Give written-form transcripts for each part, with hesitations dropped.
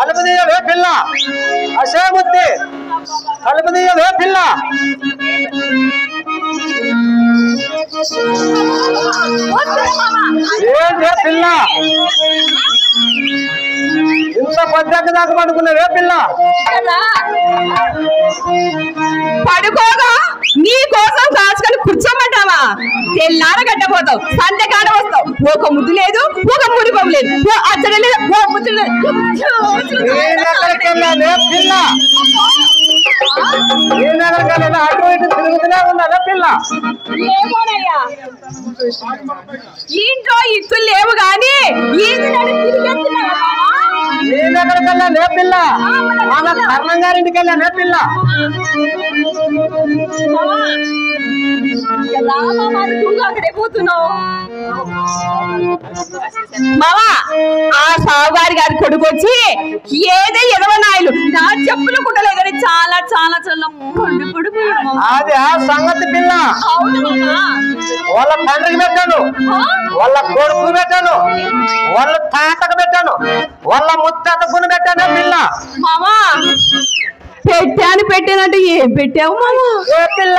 తలుపు తీయవే పిల్ల అసేముద్ది తలుపు తీయవే పిల్ల ఏంటే పిల్ల ఇంత పద్దెక్క దాకా పడుకున్నావే పిల్ల పడుకోగా నీ కోసం కాచుకొని కూర్చోమంటావా తెల్లార గడ్డపోతావు సంతకాడ వస్తావు ఒక ముద్దు లేదు ఒక మురిపం లేదు అచ్చడ లేదు ఓ ముద్దు లేదు పిల్ల అటు ఇటు తిరుగుతూనే ఉన్నదా పిల్ల ఏమోనయ్యా ఇంట్లో ఇత్తులు లేవు గాని నేనెక్కడికెళ్ళా నే పిల్ల మన కర్ణం గారింటికి వెళ్ళా నే పిల్ల అక్కడే పోతున్నావు మావా ఆ సావుగారి గారి కొడుకు వచ్చి ఏదో ఎదవనాయలు నా చెప్పులు కుట్టలే కానీ చాలా చాలా చాలా అది ఆ సంగతి పిల్ల వాళ్ళ తండ్రికి పెట్టాను వాళ్ళ కొడుకు పెట్టాను వాళ్ళ తాతకు పెట్టాను వాళ్ళ ముత్తాతకు పెట్టాను పిల్ల మామా పెట్టాను పెట్టానంటే ఏం పెట్టావు మామా ఏ పిల్ల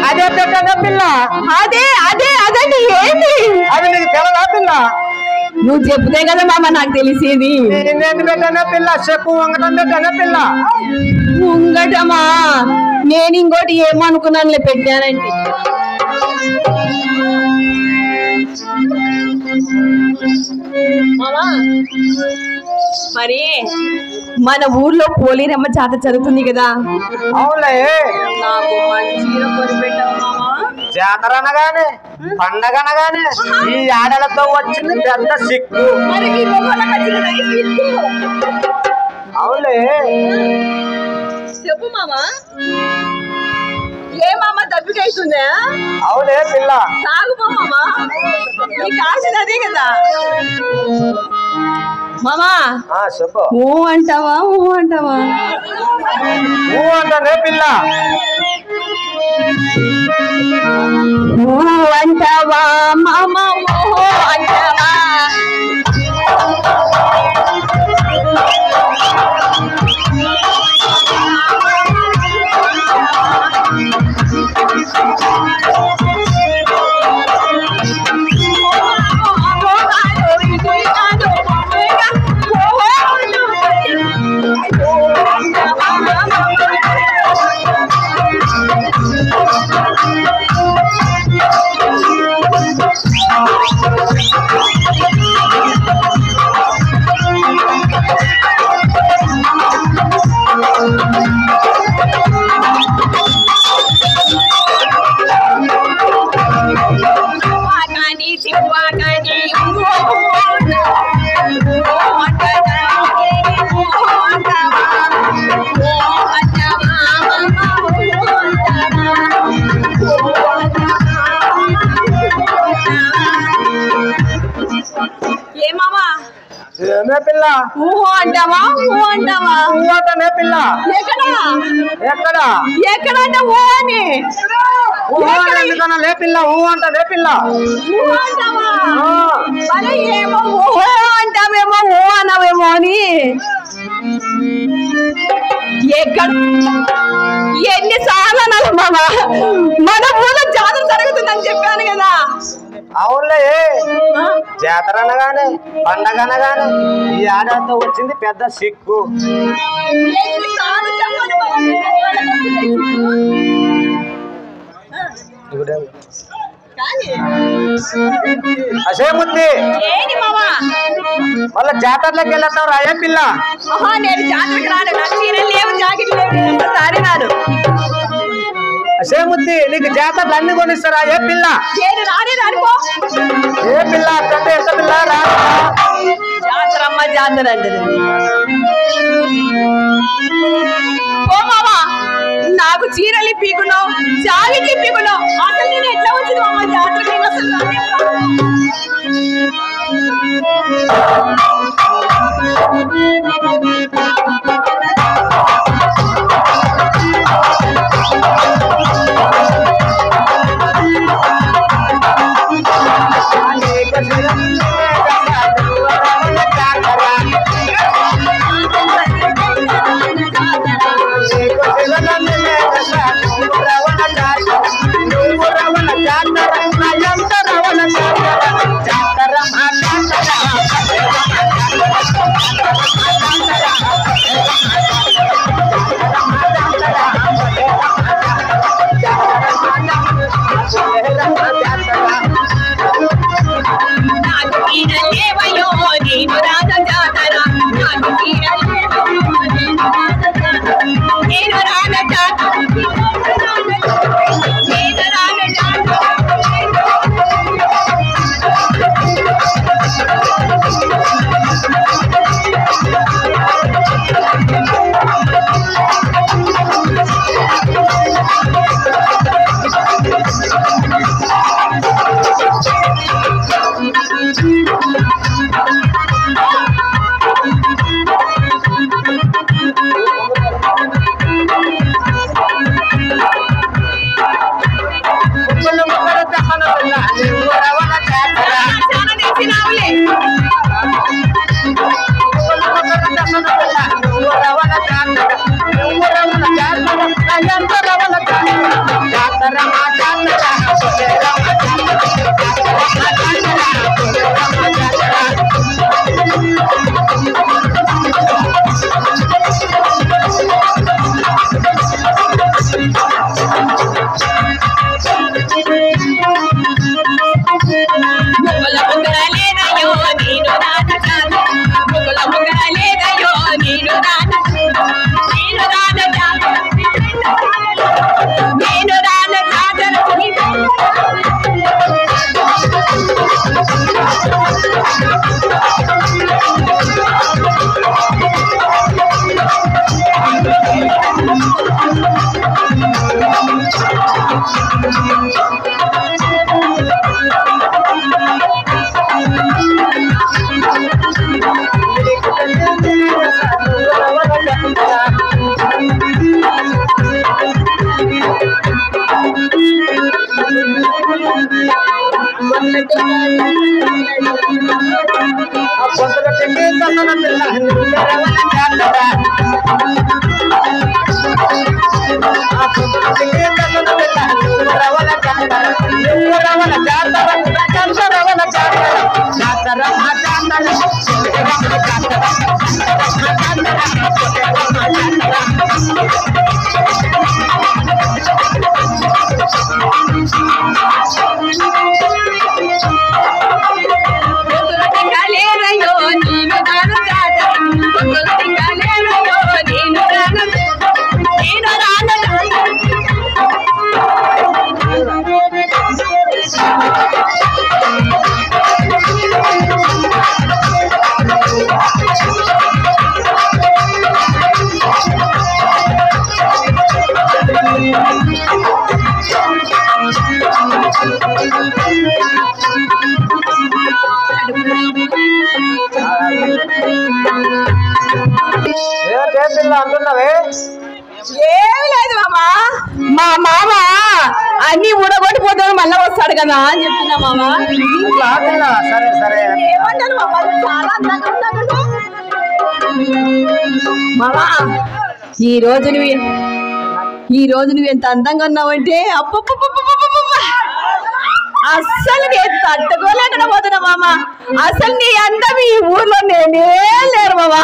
అదే పెట్టాను పిల్ల అదే అదే అదండి ఏంటి అది నీకు తెలదా పిల్ల నువ్వు చెప్తే కదా మామ నాకు తెలిసేది నేను పెట్టానా పిల్ల చెప్పు వంగటం పెట్టానా పిల్ల ఉంగటమా నేను ఇంకోటి ఏమనుకున్నానులే పెట్టానంటే మరి మన ఊర్లో పోలేరమ్మ జాతర జరుగుతుంది కదా అవులే నాకు మంచి కొని పెట్టావు మామా జాతర అనగానే పండగ అనగానే ఈ ఆడలతో వచ్చింది పెద్ద సిక్కు అవులే చెప్పు మామా ఏ మామ దబ్బికైతుందా అవులే పిల్ల తాగుపో మామా నీకు ఆశది అదే కదా మామా చెప్పు ఊ అంటావా ఊ అంటావా ఊ అంటానే పిల్ల ఊ అంటావా మామ ఊ అంటావా ఏమే పిల్ల ఊహో అంటావా ఊ అంటావా ఊ అంటానే పిల్ల ఎక్కడా ఎక్కడ ఎక్కడ అంటే ఊ అని ఊ ఎందుకన్నా లే పిల్ల ఊ అంటానే పిల్ల ఊ అంటావా అరే ఏమో ఊహో అంటావేమో ఊ అన్నావేమో అని ఎక్కడ ఎన్నిసార్లు అనాలి మామ మన ఊళ్ళో జాతర జరుగుతుందని చెప్పాను కదా అవునులే జాతర అనగానే పండగ అనగానే ఈ ఆడతో వచ్చింది పెద్ద సిక్కు అసేముద్ది వాళ్ళ జాతరలోకి వెళ్తావు రాయే పిల్ల నేను జాతరకి రాను నా చీరలు లేవు జాకెట్ లేవు సారీ రాను అసేముద్ది నీకు జాతరలు అన్ని కొనిస్తారా ఏ పిల్ల రాని రానిపో ఏ పిల్ల అంటే ఎంత పిల్ల రా జాతర అమ్మ జాతర అంటే ఓ మామా నాకు చీరలు ఇప్పికున్నావు జాకెట్ ఇప్పికున్నావు అసలు నేను ఎట్లా వచ్చింది మామ జాతరకి నేను అసలు అంటున్నావే ఏమి లేదు మామా. మా మామ అన్ని ఊడగొట్టిపోతాడు మళ్ళా వస్తాడు కదా అని చెప్తున్నా మామా. సరే సరే ఏమంటారు మామా, చాలా అందంగా ఉన్నాడు మామా. ఈ రోజు నువ్వు ఎంత అందంగా ఉన్నావంటే అస్సలు నేను తట్టుకోలేకుండా పోతున్నా మామ. అసలు నీ అందం ఈ ఊర్లో నేనే లేరు మామా.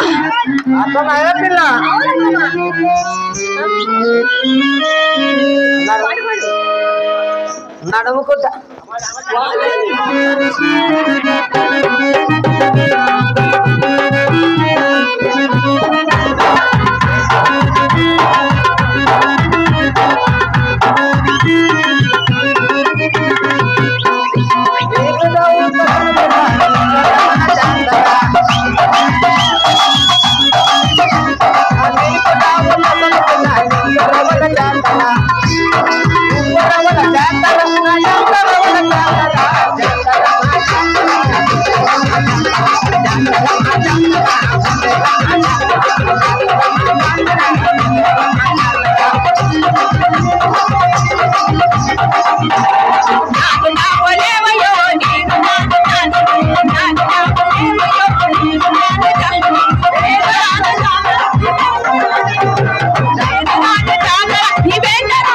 నడుముకుంటా ఇవేంటరా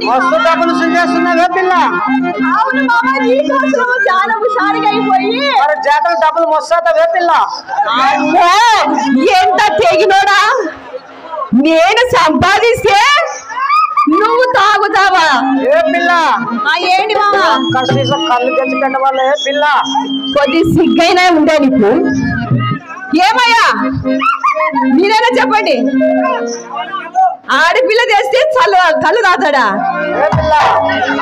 మస్తు డబ్బులు సింగేస్తున్నావే పిల్ల. అవును మామ, నీకోసం చాలా హుషారుగా అయిపోయి మరి జాతర డబ్బులు మస్తావే పిల్ల. ఎంత తెగినోడా, నేను సంపాదిస్తే నువ్వు తాగుతావా? ఏ పిల్ల ఏంటి మామ? కనీసం కళ్ళు తెచ్చుకుంటే వాళ్ళ ఏ పిల్ల కొద్ది సిగ్గైనా ఉండే నీకు. ఏమయ్యా మీరైనా చెప్పండి, ఆడపిల్ల తెస్తే కళ్ళు తాతాడా? ఏ పిల్ల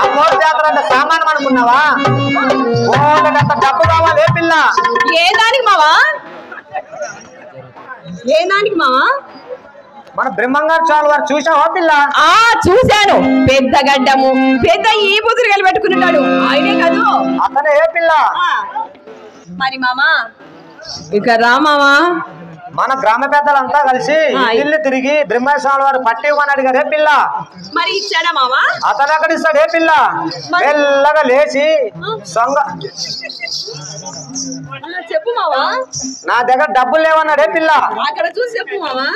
అమ్మోరు జాతర అంటే సామానం అనుకున్నావా? డబ్బు కావాలి ఏ పిల్ల. ఏ దానికి మావా? ఏ దానికి మావా? మన బ్రహ్మంగారు చాలు వారు చూసావా పిల్ల? చూశాను. పెద్ద గడ్డము, పెద్ద ఈ బుదురుగలు పెట్టుకున్నాడు ఆయనే కాదు అతనే ఏ పిల్ల. మరి మామా ఇక రా మామా, మన గ్రామ పెద్దలంతా కలిసి ఇల్లు తిరిగి బ్రహ్మేశ్వర వారు పట్టి ఇవ్వని అడిగారు ఏ పిల్ల. మరి ఇచ్చాడా మామా? అతను అక్కడ ఇస్తాడు ఏ పిల్ల. మెల్లగా లేచి సొంగ చెప్పు మావా. నా దగ్గర డబ్బులు లేవన్నాడు ఏ పిల్ల. అక్కడ చూసి చెప్పు మావా.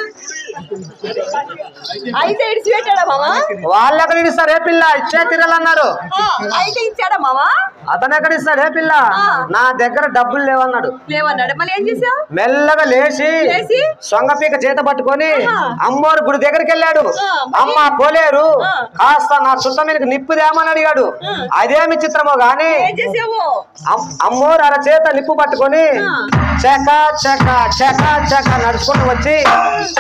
అయితే ఇడిచిపెట్టాడా మావా? వాళ్ళు ఎక్కడ ఇస్తారు ఏ పిల్ల. ఇచ్చే తిరగలన్నారు. అయితే ఇచ్చాడా మావా? అతను ఎక్కడ ఇస్తాడు ఏ పిల్ల. నా దగ్గర డబ్బులు లేవన్నాడు. లేవన్నాడు. మళ్ళీ ఏం చేసావు? మెల్లగా లేచి సొంగ పీక చేత పట్టుకొని అమ్మోరు గుడి దగ్గరికి వెళ్ళాడు. అమ్మ పోలేరు, కాస్త నా చుట్ట మీద నిప్పుదేమని అడిగాడు. అదేమి చిత్రమో గాని అమ్మోరు అర చేత నిప్పు పట్టుకొని చెక చెక చెక చెక నడుచుకుంటూ వచ్చి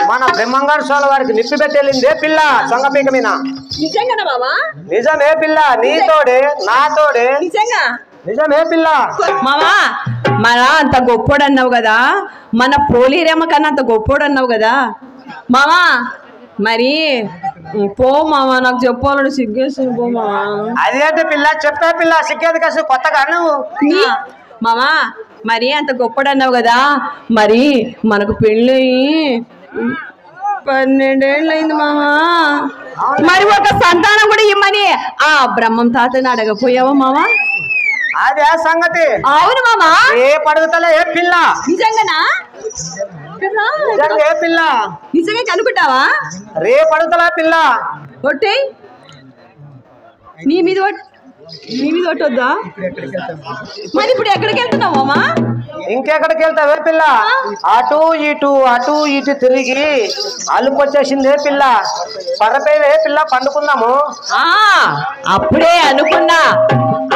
మన బ్రహ్మంగారు స్వామి వారికి నిప్పు పెట్టి వెళ్ళిందే పిల్ల సొంగ పీక మీద. నిజమే పిల్ల, నీతోడే నాతోడే నిజమే పిల్ల. మామా మన అంత గొప్పోడు అన్నావు కదా, మన పోలీరేమ కన్నా అంత గొప్పోడు అన్నావు కదా మామా. మరి పో మామా, నాకు చెప్పాలని సిగ్గేస్తుంది. పో మామా. అదేంటి పిల్ల చెప్పే పిల్ల, సిగ్గేది కాసు కొత్తగా నువ్వు మామా. మరి అంత గొప్పడు అన్నావు కదా, మరి మనకు పెళ్ళి 12 ఏళ్ళు అయింది మామా. మరి ఒక సంతానం కూడా ఇమ్మని ఆ బ్రహ్మం తాతని అడగపోయావా మామా? అదే సంగతి. అవును మామా. ఏ పడుగుతలే ఏ పిల్ల. నిజంగానా? ఏ పిల్ల నిజంగా కనుక్కుంటావా? రే పడుగుతలే పిల్ల. ఒట్టే నీ మీద ఒట్టొద్దా? మరి ఇప్పుడు ఎక్కడికి వెళ్తున్నావు మామా? ఇంకెక్కడికి వెళ్తావు ఏ పిల్ల. అటు ఇటు తిరిగి అలుపు వచ్చేసింది ఏ పిల్ల. పడపైన ఏ పిల్ల పండుకున్నాము. అప్పుడే అనుకున్నా,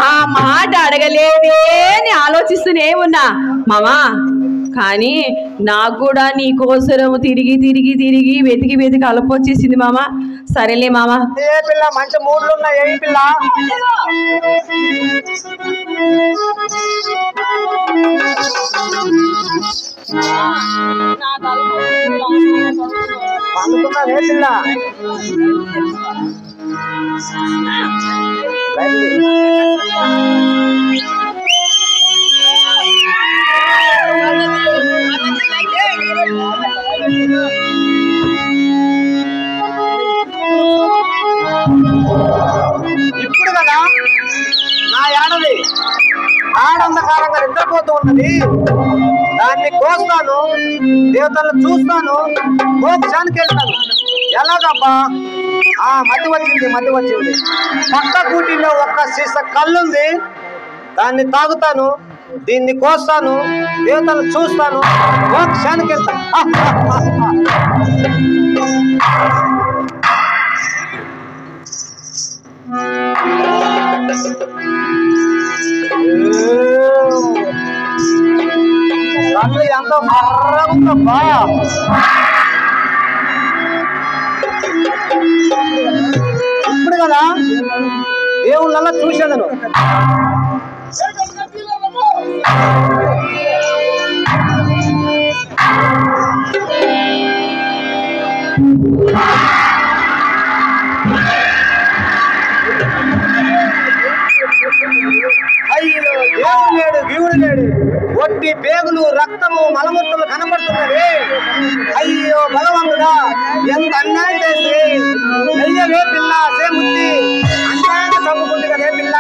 ఆ మాట అడగలేదే అని ఆలోచిస్తూనే ఉన్నా మామా. కానీ నాకు కూడా నీ కోసరం తిరిగి వెతికి అలుపు వచ్చేసింది మామా. సరేలే మామా. ఏ పిల్ల మంచి మూడ్లు ఉన్నాయి ఏ పిల్ల. పిల్ల ఇప్పుడు కదా నా ఏడది ఆడంధకారంగా నిద్రపోతూ ఉన్నది. దాన్ని కోస్తాను, దేవతలను చూస్తాను, మోక్షానికి వెళ్తాను. ఎలాగబ్బా? మతి వచ్చింది. పక్క కూటిలో ఒక్క సీస కళ్ళుంది, దాన్ని తాగుతాను, దీన్ని కోస్తాను, దేవతలను చూస్తాను, మోక్షానికి వెళ్తాను. కళ్ళు ఎంతో మర్రగుందబ్బా. ఇప్పుడు కదా దేవుళ్ళల్లా చూసేదను. అయ్యో, దేవుడు లేడు, గీవుడు లేడు, ఒట్టి పేగులు, రక్తము, మలమూత్రలు కనబడుతున్నవి. అయ్యో భగవంతుడా, ఎంత అన్యాయం చేసి అయ్యవే పిల్ల సేముద్ది అన్యాయంగా చంపుకుంది కదే పిల్ల.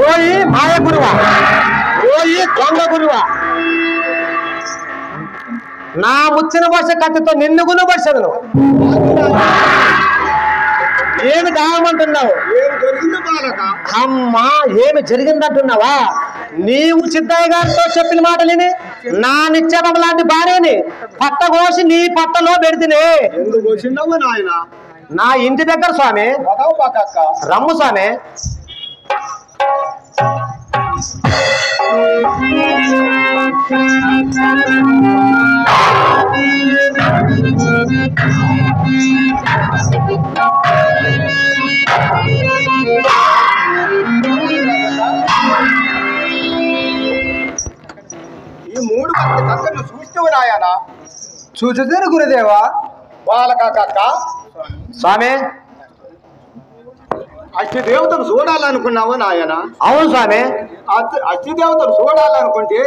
ఓయి మాయ గురువా, ఓయి దొంగ గురువా, నా ముచ్చిన వర్ష కత్తితో నిన్ను గుణపరిచదును. ఏమి దామంటున్నావు? అమ్మా ఏమి జరిగిందంటున్నావా? నీవు సిద్ధయ్య గారితో చెప్పిన మాటలేని నా నిత్యం లాంటి భార్యని పట్టగోసి నీ పట్టలో పెడితేనే. నా ఇంటి దగ్గర స్వామి. రమ్ము స్వామి. ఈ 3 కక్కను చూస్తూ నాయనా. చూచుతారు గురుదేవా. బాలకాక స్వామి అష్టదేవతను చూడాలనుకున్నావు నాయన? అవును స్వామి. అష్టదేవతను చూడాలనుకుంటే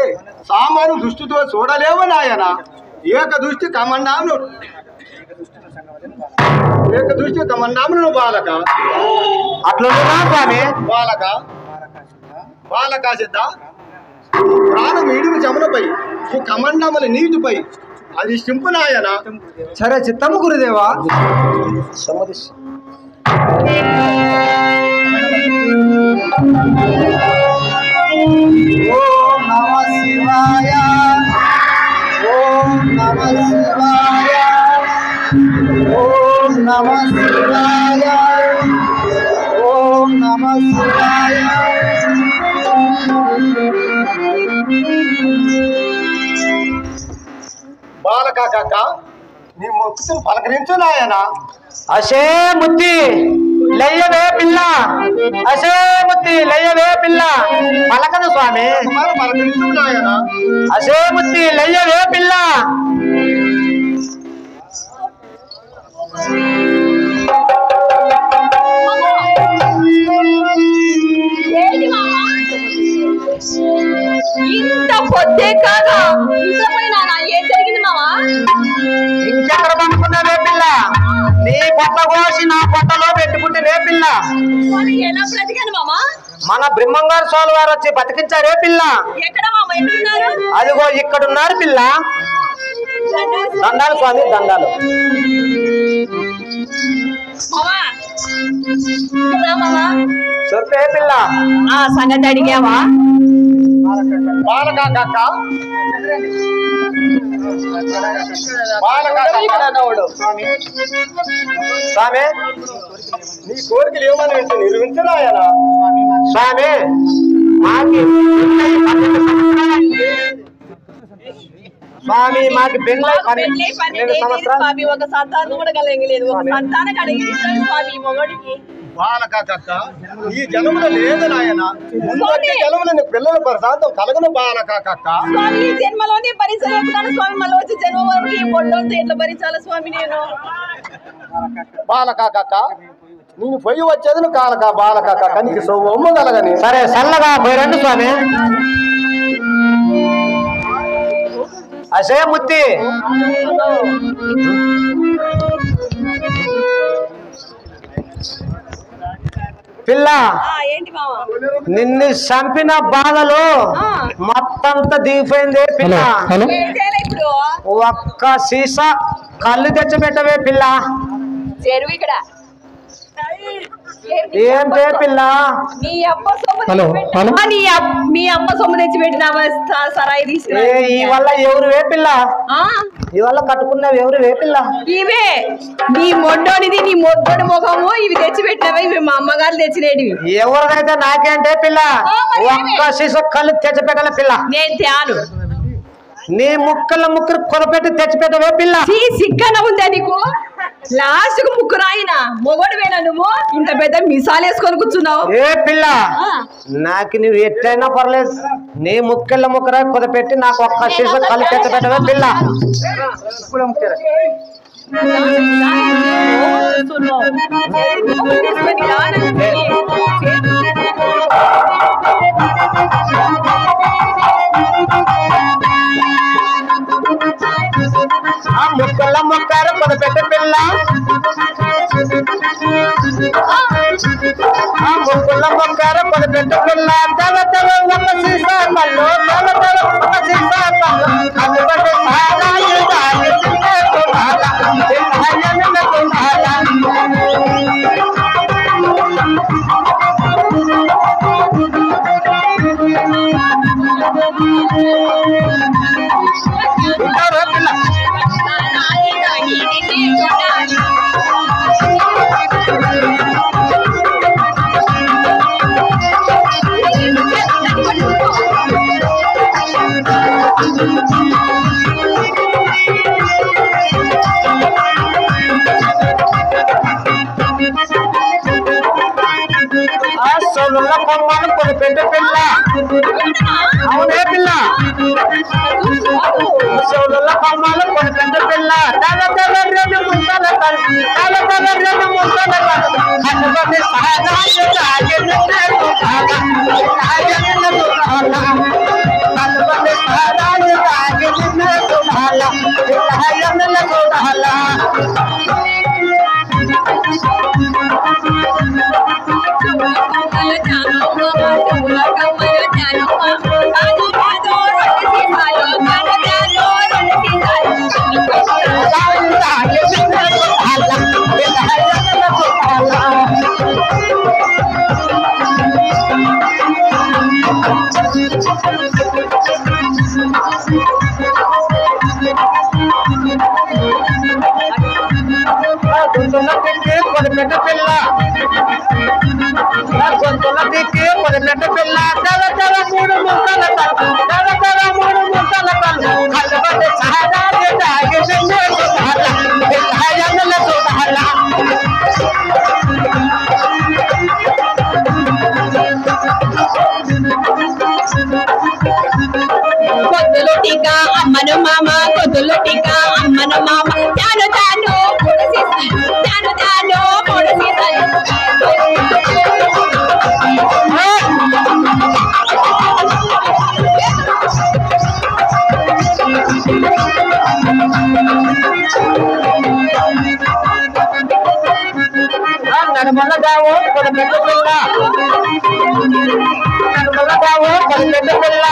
సామాను దృష్టితో చూడలేవు నాయన. ఏక దృష్టి కమన్నామును బాలక. అట్లా స్వామి. బాలక సిద్ధ ప్రాణం ఇడివి చమునపై ఈ కమండముల నీటిపై అది సింపు నాయన. సరే చిత్తము గురుదేవా. ఓం నమః శివాయ. ఓం నమః శివాయ. ఓం నమః శివాయ. ఓం నమః శివాయ. బాలకాక నీ మొక్కును పలకరించు నాయన. అసే ముత్తి లయ్యవే పిల్ల. అసే ముత్తి లయ్యవే పిల్ల. పలకదు స్వామి. పలకరించు నాయన. అసే ముత్తి లయ్యవే పిల్ల. ఇంత పొద్దే కాగా ఏం జరిగింది మావా? ఇంకెక్కడ పండుకున్నావే పిల్ల? నీ పొట్ల కోసి నా పొట్టలో పెట్టుకుంటే రే పిల్ల. ఎలా బ్రతికాను మామా? మన బ్రహ్మంగారు స్వామి వారు వచ్చి బతికించారే పిల్ల. ఎక్కడ మామ? ఎక్కడున్నారు? అదిగో ఇక్కడున్నారు పిల్ల. దండాలు స్వామి దండాలు. చెప్పే పిల్ల. ఆ సంగతి అడిగావా? బాలకాక స్వామి నీ కోరికలు ఏమని నిర్మించరాయన. స్వామి మాకి స్వామి మాకి పెళ్ళై 12 సంవత్సరాలు. స్వామి ఒక సంతానం కూడా కలగలేదు. ఒక సంతానం కలిగించాడు స్వామి మొగడికి. బాలకాక ఈ జన్మలో లేదు నాయన. ముందు జన్మలో నీ పిల్లల ప్రశాంతం కలగను బాలకాక. స్వామి ఈ జన్మలోనే భరించలేకున్నాను స్వామి. మళ్ళీ వచ్చి జన్మ వరకు ఈ పొట్టలతో ఎట్లా భరించాలి స్వామి నేను? బాలకాక నేను పొయ్యి వచ్చేది కాలక బాలకాక కనికి సొమ్ము కలగని. సరే చల్లగా పోయి రండి స్వామి. అసే ముత్తి పిల్ల. ఏంటి మావా? నిన్ను చంపిన బాధలు మొత్తంతా దిగిపోయింది పిల్ల. ఇప్పుడు ఒక్క సీసా కళ్ళు తెచ్చిపెట్టవే పిల్ల. చెరువు ఇక్కడ ఏంటే పిల్ల? మీ అమ్మ సొమ్ము తెచ్చి పెట్టిన సరాయి తీసుకురా. ఈ వల్ల ఎవరు వే పిల్ల? ఈ వల్ల కట్టుకున్నవి ఎవరు వే పిల్ల? ఇవే నీ మొడ్డోనిది, నీ మొడ్డోని ముఖము. ఇవి తెచ్చి పెట్టినవి. ఇవి మా అమ్మగారు తెచ్చినవి. ఎవరికైతే నాకేంటే పిల్ల. ఒక్క సీసా కళ్ళు తెచ్చిపెట్టాల పిల్ల. నేను త్యాను. నీ ముక్కలు కొనపెట్టి తెచ్చిపెట్టవే పిల్ల. సిగ్గన ఉందా నీకు? లాస్ట్ కు ముక్కు రాయిన మొగడువేనా నువ్వు? ఇంత పెద్ద మిసాలు వేసుకొని కూర్చున్నావు. ఏ పిల్ల నాకు నువ్వు ఎట్టయినా పర్లేదు. నీ ముక్కర కొనపెట్టి నాకు ఒక్క సీసా కళ్ళు తెచ్చిపెట్టవే పిల్ల. ముక్కర కొనపెట్టి పిల్ల. ముక్కర కొనపెట్టి పిల్ల. తల తల ఒక సీసా కళ్ళు. తల తల ఒక సీసా కళ్ళు. చెవుల కొమ్మను కొనిపెట్టు పిల్ల అవునే పిల్ల చెవుల కొమ్మను కొనిపెట్టు పిల్ల తల తల రెండు ముద్దల తల తల రెండు ముద్దల కనుగొని కొనిపెట్ట పిల్ల గొంతుల దిక్కి కొనిపెట్ట పిల్ల తల తల మూడు ముక్కల తల తల మూడు ముక్కల కళ్ళబడి సహజాన్ని తాగి కొద్దులు టీకా అమ్మను మామ కొద్దులు టీకా అమ్మను మామ తాను తాను తాను తాను నడుమల దావు కొనిపెట్ట పిల్ల నడుమల దావు కొనిపెట్ట పిల్ల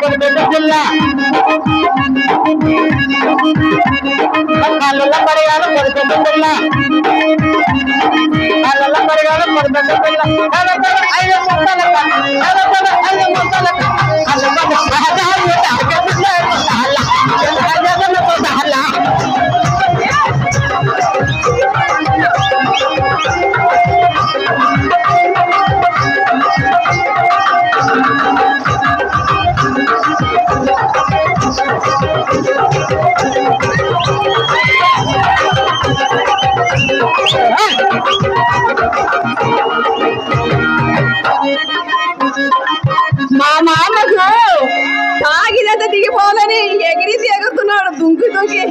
కొనిపెట్ట పిల్ల కళ్ళ పడగాను కొనిపెట్ట పిల్ల కళ్ళ పడగాను కొనిపెట్ట పిల్ల ఐదు ముక్కల ఐదు ముక్కల మా మామకు తాగినంత దిగిపోవాలని ఎగిరి ఎగురుతున్నాడు దుంకి దుంకి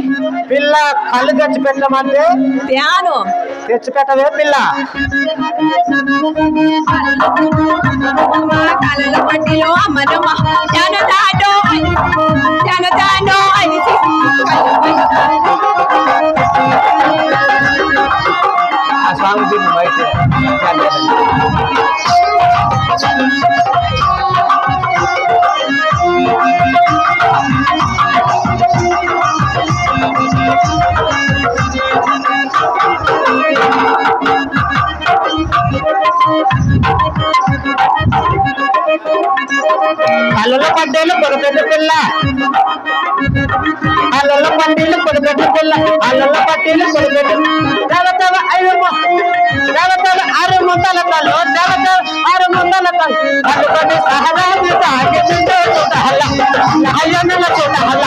పిల్ల కళ్ళు తెచ్చి పెట్టమంటే ధ్యాను తెచ్చి పెట్టవే పిల్ల కళ్ళ పట్టిలో అమ్మనమ్మ తాను తాను తాను తాను ఆ స్వామి బయట కళ్ళ పడ్డేలు కొనిపెట్ట పిల్ల కళ్ళ పట్టీలు కొనిపెట్ట పిల్ల కళ్ళ పట్టీలు కొనిపెట్ట దేవతల ఐదు దేవతల 6 ముందల కళ్ళు దేవతల 6 ముందల కళ్ళు కళ్ళుకొని సహజాన్ని తాగి చూడహల్ల అయ్యన్న చూడహల్ల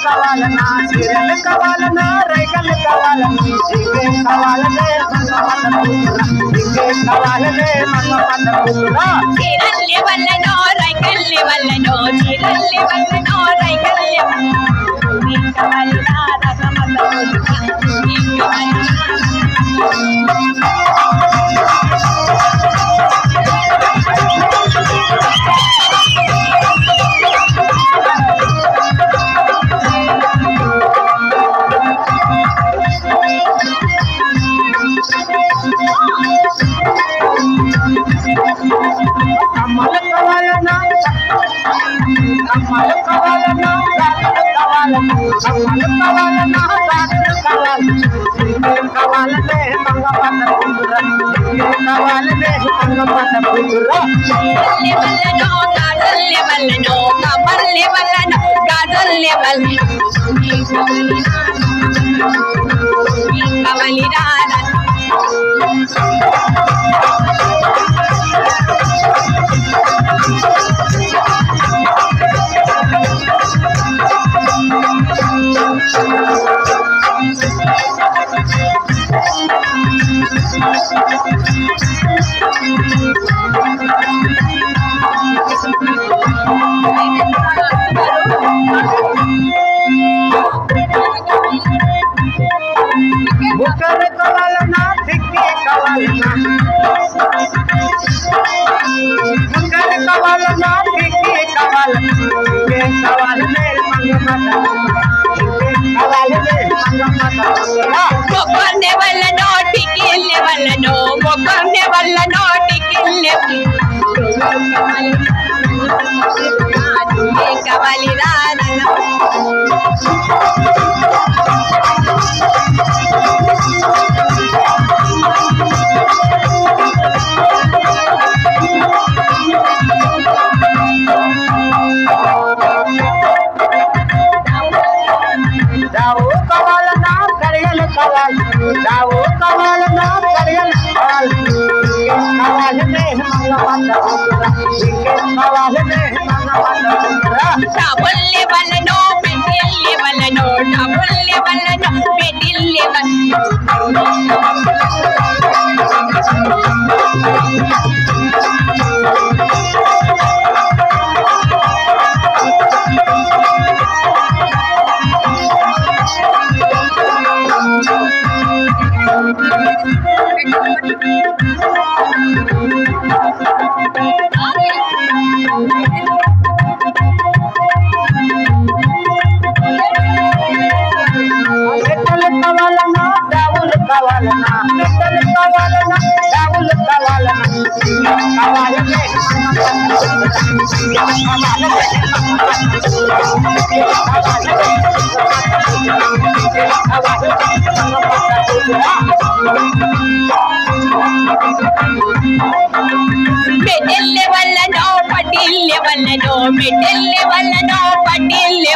కావాలన్నా చీరలు కావాలన్నా రైకలు కావాలన్నా ఇంకేం కావాలనే ఇంకేం కావాలనే చీరల్లి వల్లనో రైకల్లి వల్లనో చీరల్లి వల్లనో రైకల్లి కమ్మలు కావాలన్నా కమ్మలు కావాలన్నా కమ్మలు కావాలన్నా కావాలి ఇంకేం కావాలనే మంగపన్న కూతురా ఇంకేం కావాలనే మంగపన్న కూతురా వల్లనో గాజల్లి వల్లనో కమల్లి వల్లనో గాజల్లి వల్లనో కమలి రారా బుక్కలు కావాలన్నా తిక్కి కావాలన్నా బుక్కలు కావాలన్నా తిక్కి కావాలన్నా ఇంకేం కావాలనే మంగపన్న ఇంకేం కావాలనే మంగపన్న మొక్కనే వల్ల నోటికి వల్లనో మొక్కనే వల్ల నోటికి కవాలి రారా దావు కావాలన్నా కరియలు కావాలి దావు కావాలన్నా కరియలు కావాలి ఇంకేం కావాలనే మంగపన్న ఇంకేం కావాలనే మంగపన్న డబుల్లి వల్లనో పెళ్ళి వల్లనో డబుల్లి వల్లనో పెళ్ళి మెట్టలు కావాలన్నా దావులు కావాలన్నా మెట్టలు కావాలన్నా దావులు కావాలన్నా కావాలనే మెడెల్లె వల్లనో పటిల్లె వల్లనో మెడెల్లె వల్లనో పటిల్లె